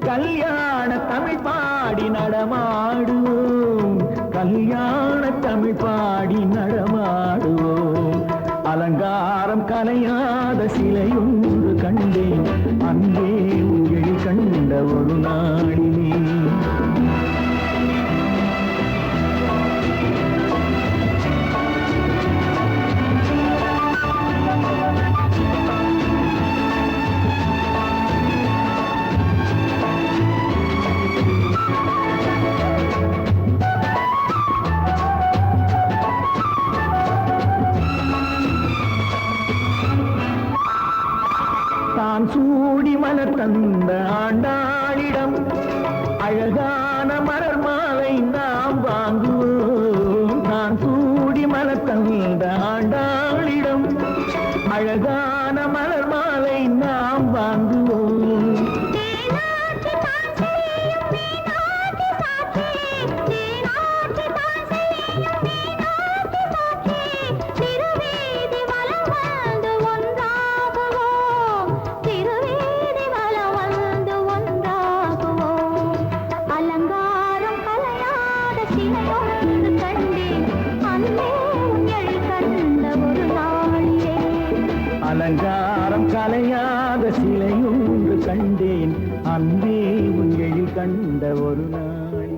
கல்யாண தமிழ் பாடி நடமாடுவோம் கல்யாண தமிழ் பாடி நடமாடுவோம் அலங்காரம் கலையாத சிலை ஒன்று கண்டேன் அன்பே உன் எழில் கண்ட ஒரு நாளிலே தான் சூடி மலர் தந்த ஆண்டாளிடம் அழகான மலர் மாலை நாம் வாங்குவோம் தான் சூடி மலர் தந்த ஆண்டாளிடம் அழகான மலர் மாலை நாம் வாங்குவோம் தேனாட்டி தான் செய்யும் மீனாட்டி சாட்சி தேனாட்டி தான் செய்யும் மீனாட்டி சாட்சி திருவீதி வலம் வந்து ஒன்றாகுவோம் திருவீதி வலம் வந்து ஒன்றாகுவோம் அலங்காரம் கலையாத சிலையொன்று கண்டேன் அன்பே உன் எழில் கண்ட ஒரு நாளிலே அலங்காரம் கலையாத சிலை ஒன்று கண்டேன் அன்பே உன் எழில் கண்ட ஒரு நாளிலே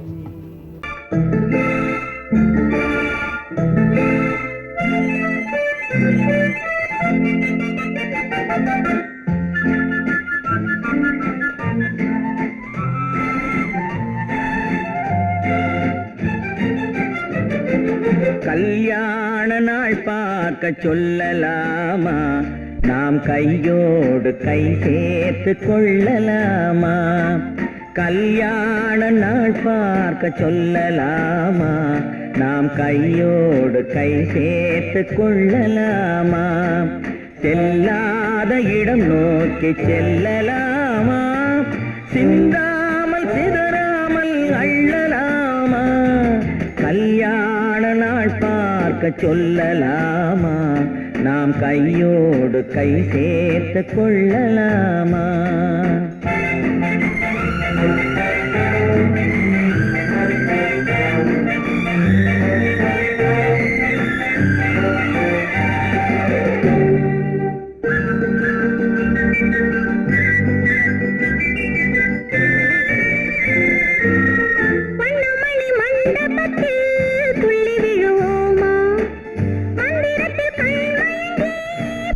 கல்யாண நாள் பார்க்க சொல்லலாமா நாம் கையோடு கை சேர்த்து கொள்ளலாமா கல்யாண நாள் பார்க்க சொல்லலாமா நாம் கையோடு கை சேர்த்து கொள்ளலாமா செல்லாத இடம் நோக்கி செல்லலாமா சிந்தாமல் சிதறாமல் அள்ளலாமா கல்யாண நாள் பார்க்க சொல்லலாமா நாம் கையோடு கை சேர்த்து கொள்ளலாமா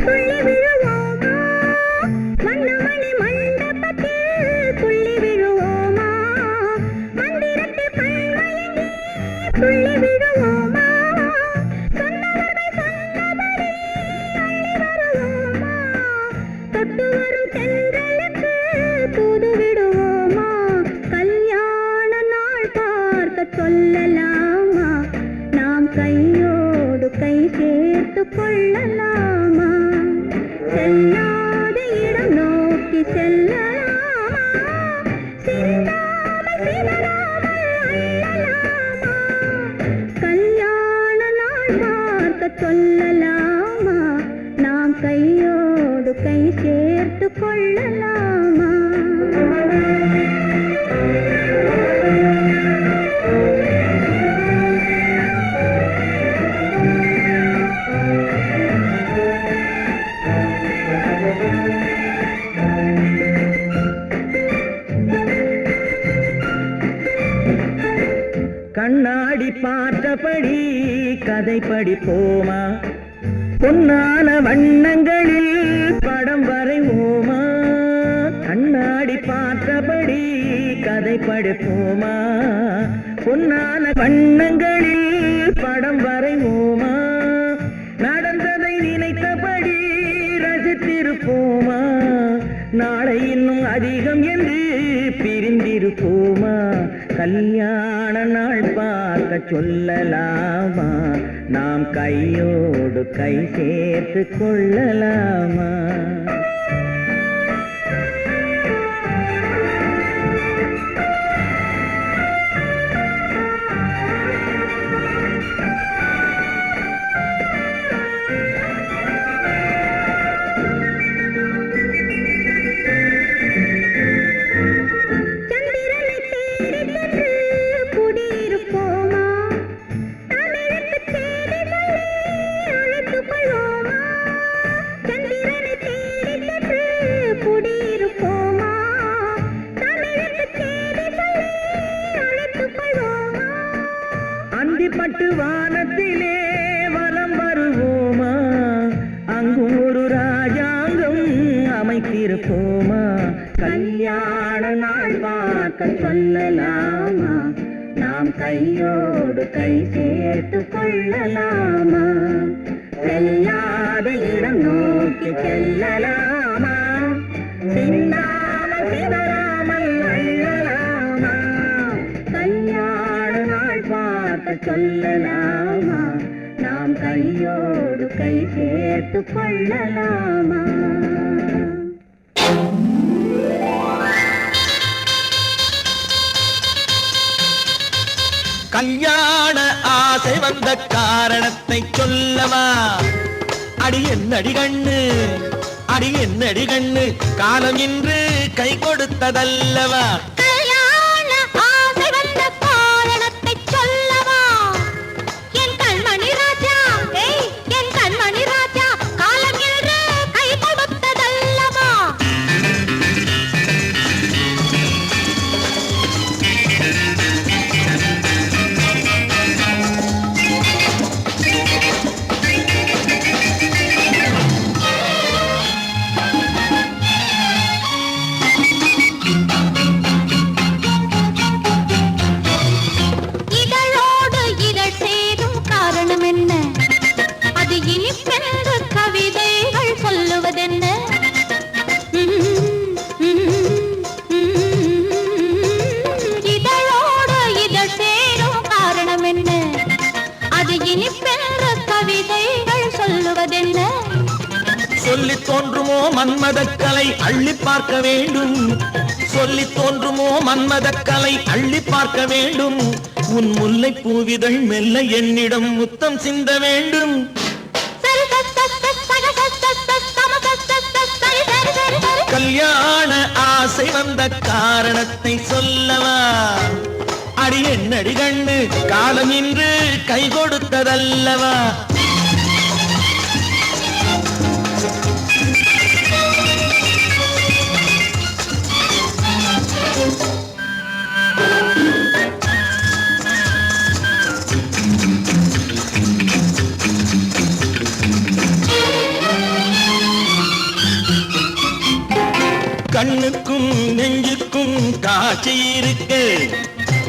துள்ளி விழுவோமா செல்லாத இடம் நோக்கி செல்லலாமா சிந்தாமல் சிதறாமல் அள்ளலாமா கல்யாண நாள் பார்க்க சொல்லலாமா நாம் கையோடு கை சேர்த்து கொள்ளலாமா கண்ணாடி பார்த்தபடி கதை படிப்போமா பொன்னான வண்ணங்களில் படம் வரைவோமா கண்ணாடி பார்த்தபடி கதை படிப்போமா பொன்னான வண்ணங்களில் படம் வரைவோமா நடந்ததை நினைத்தபடி ரசித்திருப்போமா நாளை இன்னும் அதிகம் என்று பிரிந்திருப்போமா கல்யாண நாள் பார்க்க சொல்லலாமா நாம் கையோடு கை சேர்த்து கொள்ளலாமா பட்டு வானத்திலே வலம் வருவோமா அங்கும் ஒரு ராஜாங்கம் அமைத்திருப்போமா கல்யாண நாள் பார்க்க சொல்லலாமா நாம் கையோடு கை சேர்த்து கொள்ளலாமா செல்லாத இடம் நோக்கி செல்லலாமா சின்னாமல் சிதறாமல் அள்ளலாமா கல்யாண நாள் பார்க்க சொல்லலாமா நாம் கையோடு கை சேர்த்து கொள்ளலாமா கல்யாண ஆசை வந்த காரணத்தை சொல்லவா அடி என்னடி கண்ணு அடி என்னடி கண்ணு காலம் இன்று கை கொடுத்ததல்லவா சொல்லி தோன்றுமோ மன்மதக்கலை அள்ளி பார்க்க வேண்டும் சொல்லி தோன்றுமோ மன்மதக்கலை அள்ளி பார்க்க வேண்டும் உன் முல்லை பூவிதழ் மெல்ல என்னிடம் முத்தம் சிந்த வேண்டும் கல்யாண ஆசை வந்த காரணத்தை சொல்லவா அடி என்னடி கண்ணு காலம் இன்று கை கொடுத்ததல்லவா கண்ணுக்கும் நெஞ்சுக்கும் காட்சி இருக்கு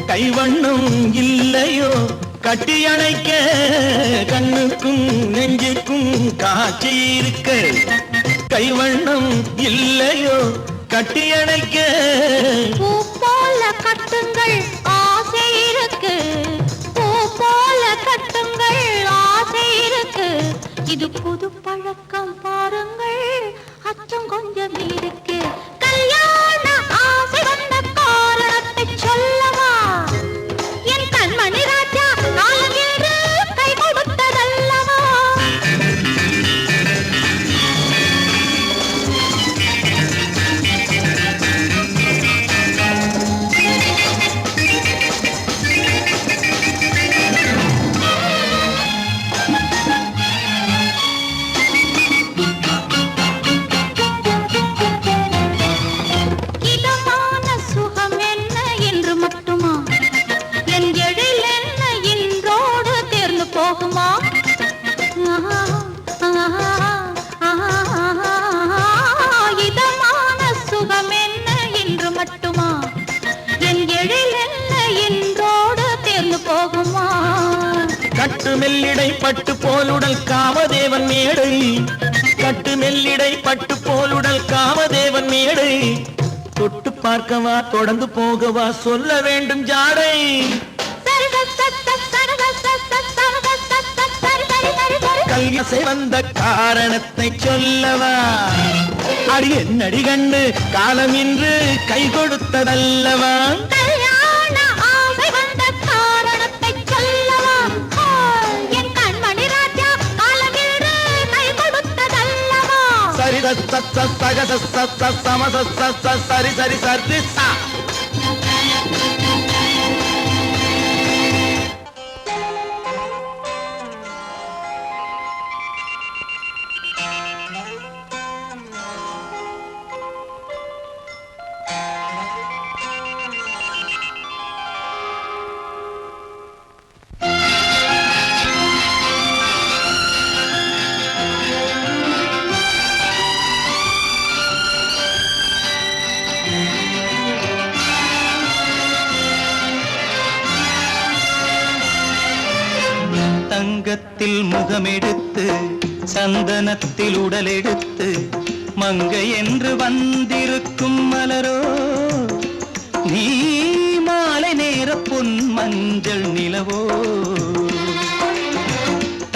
கைவண்ணம் இல்லையோ கட்டி அணைக்க கண்ணுக்கும் நெஞ்சுக்கும் காட்சி இருக்கு கைவண்ணம் இல்லையோ கட்டி அணைக்க பூ போல கட்டுங்கள் ஆசை இருக்கு பூ போல கட்டுங்கள் ஆசை இருக்கு இது புது பழக்கம் பாருங்கள் மேடை கட்டு மெல்லிடை பட்டு போலுடல் காமதேவன் மேடை தொட்டு பார்க்கவா தொடர்ந்து போகவா சொல்ல வேண்டும் ஜாடை கல்யாசை வந்த காரணத்தை சொல்லவா அடி என்னடி கண்டு காலம் இன்று கை கொடுத்ததல்லவா சரி சரி சரி சரி சா தங்கத்தில் முகமெடுத்து சந்தனத்தில் உடலெடுத்து மங்கை என்று வந்திருக்கும் மலரோ நீ மாலை நேர பொன் மஞ்சள் நிலவோ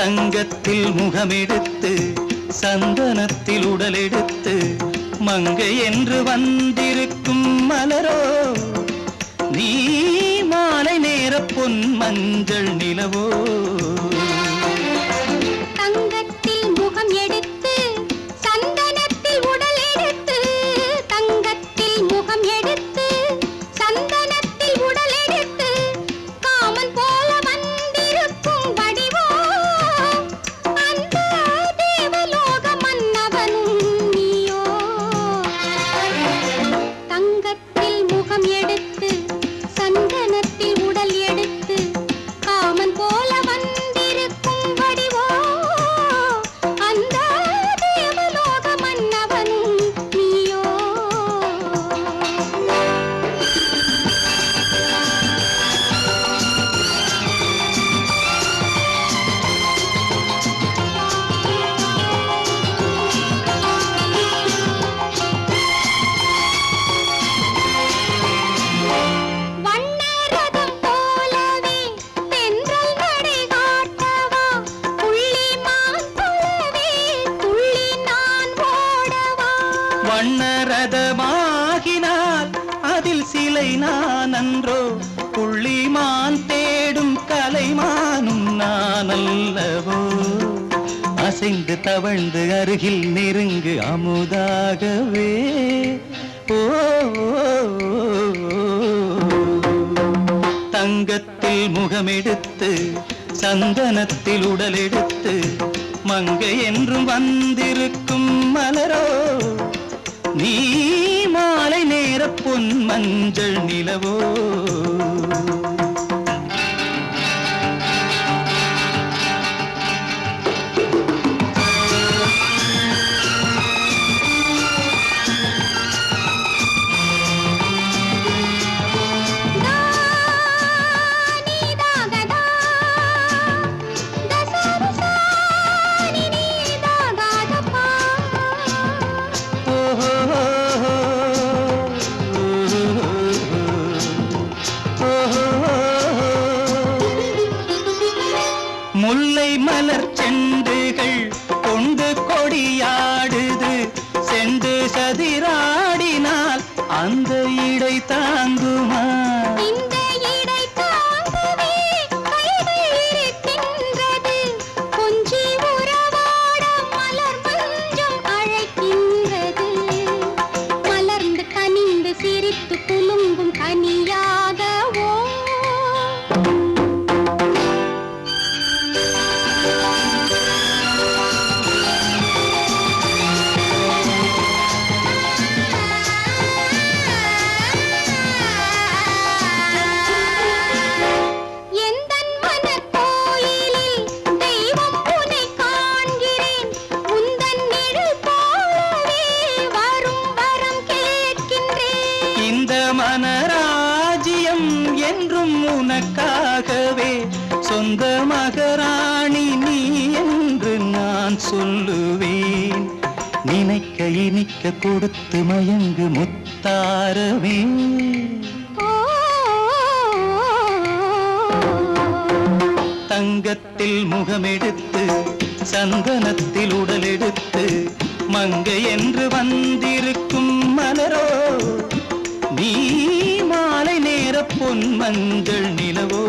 தங்கத்தில் முகமெடுத்து சந்தனத்தில் உடலெடுத்து மங்கை என்று வந்திருக்கும் மலரோ நீ மாலை நேர பொன் மஞ்சள் நிலவோ தங்கத்தில் முகம் எடுத்து சந்தனத்தில் உடல் எடுத்து தங்கத்தில் முகம் எடுத்து சந்தனத்தில் உடல் எடுத்து காமன் போல வந்திருக்கும் வடிவோ அந்த தேவலோக மன்னவனும் நீயோ தங்கத்தில் முகம் எடுத்து சந்தனத்தில் உடல் எடுத்து காமன் போல வந்திருக்கும் வடிவோ அந்த தேவலோக மன்னவனும் நீயோ வண்ணரதம் போலவே தென்றல் நடை காட்டவா புள்ளிமான் போலவே துள்ளி நான் ஓடவா வண்ணரதமாகினால் அதில் சிலை நான் அன்றோ புள்ளிமான் தேடும் கலைமானும் நான் அல்லவோ அசைந்து தவழ்ந்து அருகில் நெருங்கு அமுதாகவே ஓ தங்கத்தில் முகமெடுத்து சந்தனத்தில் உடலெடுத்து மங்கை என்றும் வந்திருக்கும் மலரோ நீ மாலை நேர பொன் மஞ்சள் நிலவோ நீதாகதா தசரசா நீதாகதப்பா முல்லை மலர் செண்டுகள் கொண்டு கொடியாடுது செண்டு சதிராடினால் அந்த இடை தாங்குமா இந்த இடை தாங்கவே கைகள் இருக்கின்றது கொஞ்சி உறவாட மலர் மஞ்சம் அழைக்கின்றது மலர்ந்து கனிந்து சிரித்து குலுங்கும் கனியாகவோ எந்தன் மனக்கோயிலில் தெய்வம் உன்னை காண்கிறேன் உந்தன் நிழல் போலவே வரும் வரம் கேட்கின்றேன் இந்த மனராஜ்யம் என்றும் உனக்காகவே சொந்த மகராணி நீ என்று நான் சொல்லுவேன் நினைக்க இனிக்க கொடுத்து மயங்கு முத்தாரவே தங்கத்தில் முகமெடுத்து சந்தனத்தில் உடலெடுத்து மங்கை என்று வந்திருக்கும் மலரோ நீ மாலை நேர பொன் மஞ்சள் நிலவோ